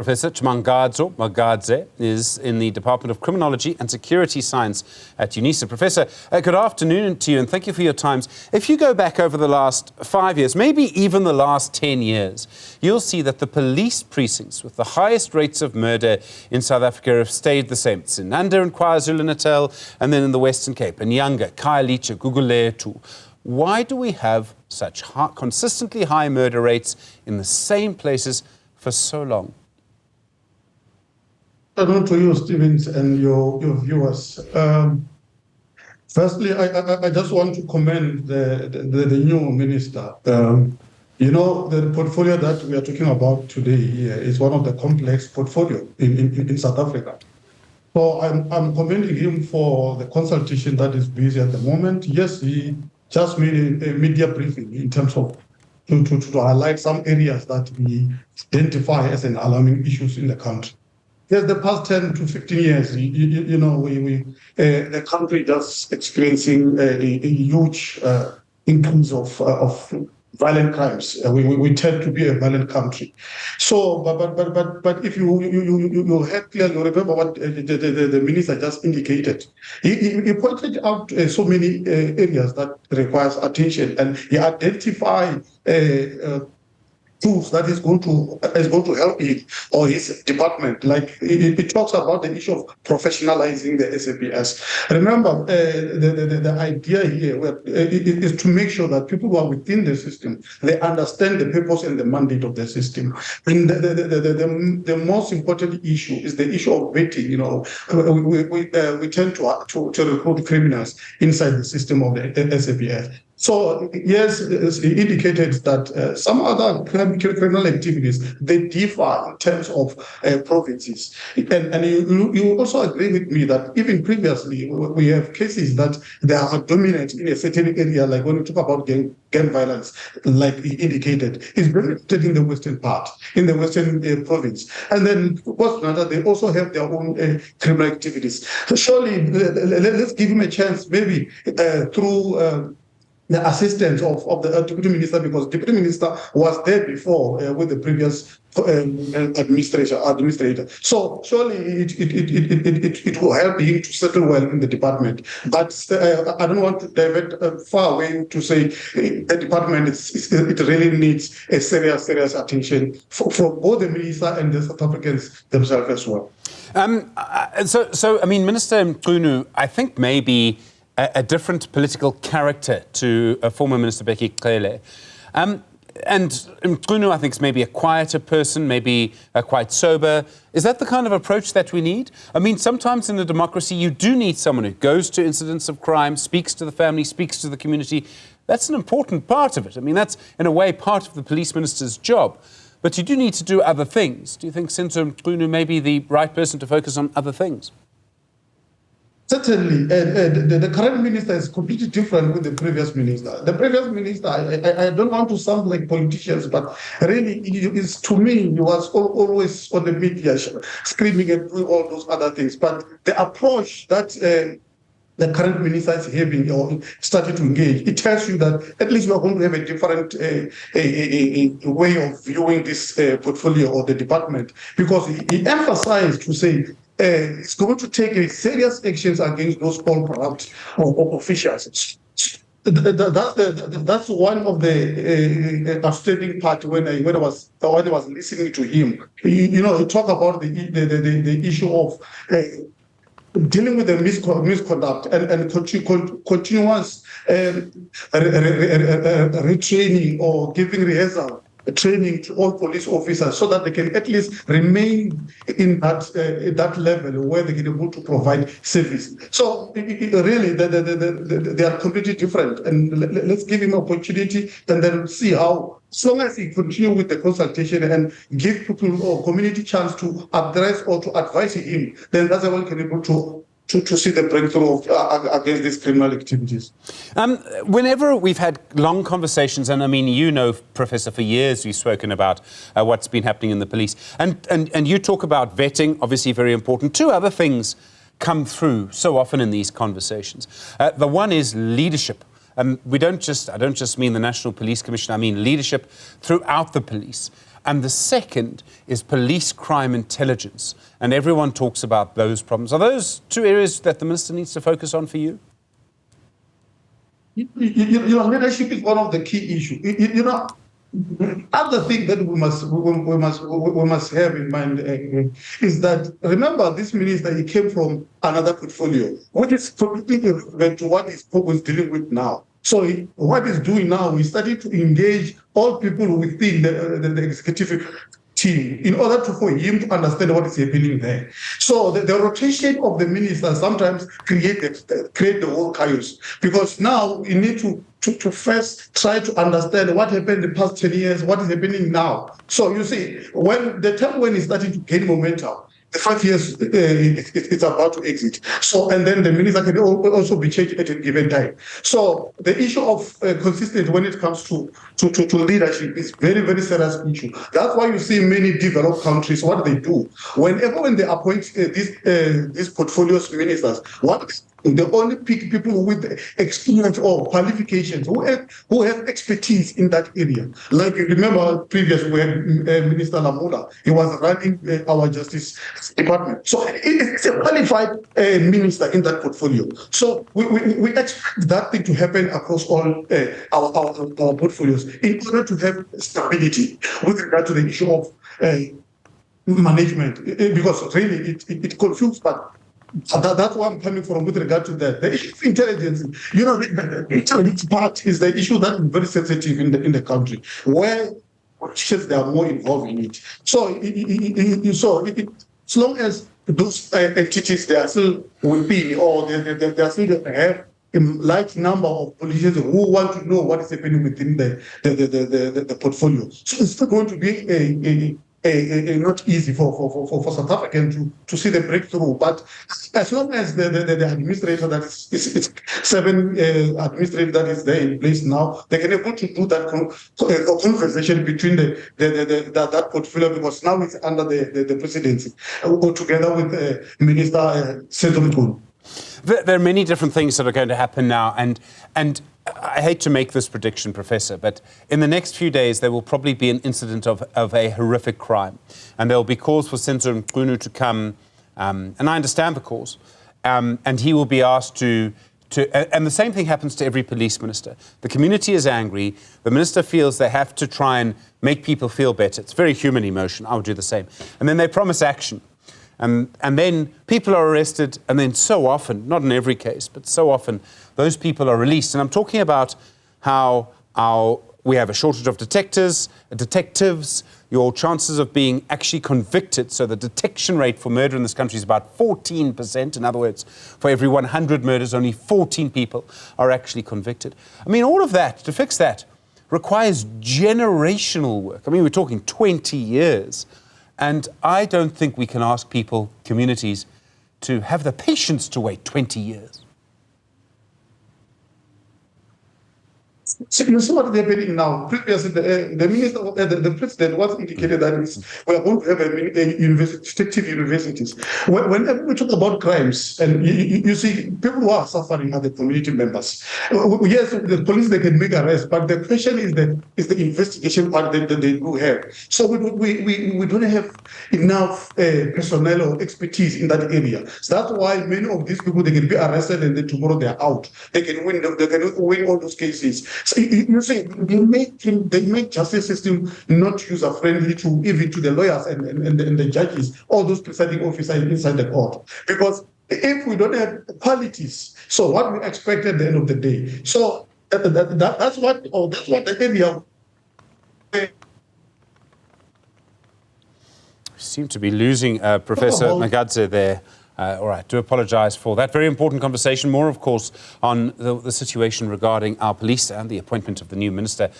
Professor Tshimangadzo Magadze is in the Department of Criminology and Security Science at Unisa. Professor, good afternoon to you and thank you for your time. If you go back over the last 5 years, maybe even the last 10 years, you'll see that the police precincts with the highest rates of murder in South Africa have stayed the same. It's in Nanda and KwaZulu-Natal, and then in the Western Cape, Nyanga, Khayelitsha, Gugulethu. Why do we have such consistently high murder rates in the same places for so long? Good afternoon to you, Stevens, and your viewers. Firstly, I just want to commend the new minister. You know, the portfolio that we are talking about today here is one of the complex portfolio in South Africa. So I'm commending him for the consultation that is busy at the moment. Yes, he just made a media briefing in terms of to highlight some areas that we identify as an alarming issues in the country. Yes, the past 10 to 15 years, you know, the country just experiencing a huge increase of violent crimes. We tend to be a violent country. So, but if you had clearly remember what the minister just indicated, he pointed out so many areas that requires attention, and he identified tools that is going to help him or his department. Like it talks about the issue of professionalizing the SAPS. Remember, the idea here is to make sure that people who are within the system, they understand the purpose and the mandate of the system. And the most important issue is the issue of vetting. You know, we tend to recruit criminals inside the system of the SAPS. So, yes, he indicated that some other criminal activities, they differ in terms of provinces. And you also agree with me that even previously, we have cases that they are dominant in a certain area, like when we talk about gang violence, like he indicated, is dominated in the western part, in the western province. And then, of course, they also have their own criminal activities. So surely, let's give him a chance, maybe through the assistance of the deputy minister, because deputy minister was there before with the previous administrator. So surely it will help him to settle well in the department. But I don't want to divert far away to say the department it really needs a serious attention for both the minister and the South Africans themselves as well. So I mean, Minister Mchunu, I think maybe a different political character to former Minister Bheki Cele. And Mchunu, I think, is maybe a quieter person, maybe quite sober. Is that the kind of approach that we need? I mean, sometimes in a democracy, you do need someone who goes to incidents of crime, speaks to the family, speaks to the community. That's an important part of it. I mean, that's, in a way, part of the police minister's job. But you do need to do other things. Do you think Senzo Mchunu may be the right person to focus on other things? Certainly, the current minister is completely different with the previous minister. The previous minister, I don't want to sound like politicians, but really, to me, he was always on the media screaming and doing all those other things. But the approach that the current minister is having or started to engage, it tells you that at least we are going to have a different a way of viewing this portfolio or the department, because he emphasized to say, it's going to take serious actions against those all corrupt officials. That's one of the outstanding part when I was listening to him. You know, he talked about the issue of dealing with the misconduct and continuous retraining or giving rehearsal training to all police officers so that they can at least remain in that level where they can be able to provide service. So really, they are completely different. And let's give him opportunity and then see how, as long as he continue with the consultation and give people or community chance to address or to advise him, then that's how we can be able to see the breakthrough against these criminal activities. Whenever we've had long conversations, and I mean, you know, Professor, for years we've spoken about what's been happening in the police, and you talk about vetting, obviously very important. Two other things come through so often in these conversations. The one is leadership. I don't just mean the National Police Commission, I mean leadership throughout the police. And the second is police crime intelligence. And everyone talks about those problems. Are those two areas that the minister needs to focus on for you? Leadership is one of the key issues. Other thing that we must have in mind is that, remember, this minister, he came from another portfolio, which is completely irrelevant to what his Prof is dealing with now. So what he's doing now, he's starting to engage all people within the executive team in order for him to understand what is happening there. So the rotation of the minister sometimes create the whole chaos, because now you need to first try to understand what happened in the past 10 years, what is happening now. So you see, when the time when it's starting to gain momentum, the 5 years it's about to exit. So, and then the minister can also be changed at a given time. So the issue of consistency when it comes to leadership is very, very serious issue. That's why you see many developed countries, what they do, when they appoint these portfolios ministers, they only pick people with experience or qualifications who have expertise in that area. Like you remember previously when Minister Lamula, he was running our justice department. So it's a qualified minister in that portfolio. So we expect that thing to happen across all our portfolios in order to have stability with regard to the issue of management, because really it confuses, but that's where I'm coming from with regard to that. The issue of intelligence, the intelligence part is the issue that is very sensitive in the country, where politicians, they are more involved in it. So, as long as those entities, they are still within, or they are still have a large number of politicians who want to know what is happening within the portfolio. So it's still going to be not easy for South Africans to see the breakthrough. But as long as the administrator that is 7 administrators that is there in place now, they can able to do that conversation between that portfolio, because now it's under the presidency, together with Minister Senzo Mchunu. There are many different things that are going to happen now, and I hate to make this prediction, Professor, but in the next few days there will probably be an incident of a horrific crime, and there will be calls for Senzo Mchunu to come, and I understand the calls, and he will be asked to and the same thing happens to every police minister. The community is angry. The minister feels they have to try and make people feel better. It's very human emotion. I would do the same. And then they promise action. And then people are arrested, and then so often, not in every case, but so often, those people are released. And I'm talking about how we have a shortage of detectives, your chances of being actually convicted. So the detection rate for murder in this country is about 14%. In other words, for every 100 murders, only 14 people are actually convicted. I mean, all of that, to fix that, requires generational work. I mean, we're talking 20 years. And I don't think we can ask people, communities, to have the patience to wait 20 years. So you see what is happening now. Previously, the president was indicated that we are going to have detective universities. Whenever we talk about crimes, and you see people who are suffering are the community members. Yes, the police, they can make arrests, but the question is the investigation part that they do have. So we don't have enough personnel or expertise in that area. So that's why many of these people, they can be arrested and then tomorrow they are out. They can win all those cases. So you see, they make justice system not user-friendly even to the lawyers and the judges, all those presiding officers inside the court. Because if we don't have qualities, so what we expect at the end of the day. So that's what the area. Seem to be losing Professor Magadze there. All right, do apologise for that. Very important conversation. More, of course, on the situation regarding our police and the appointment of the new minister.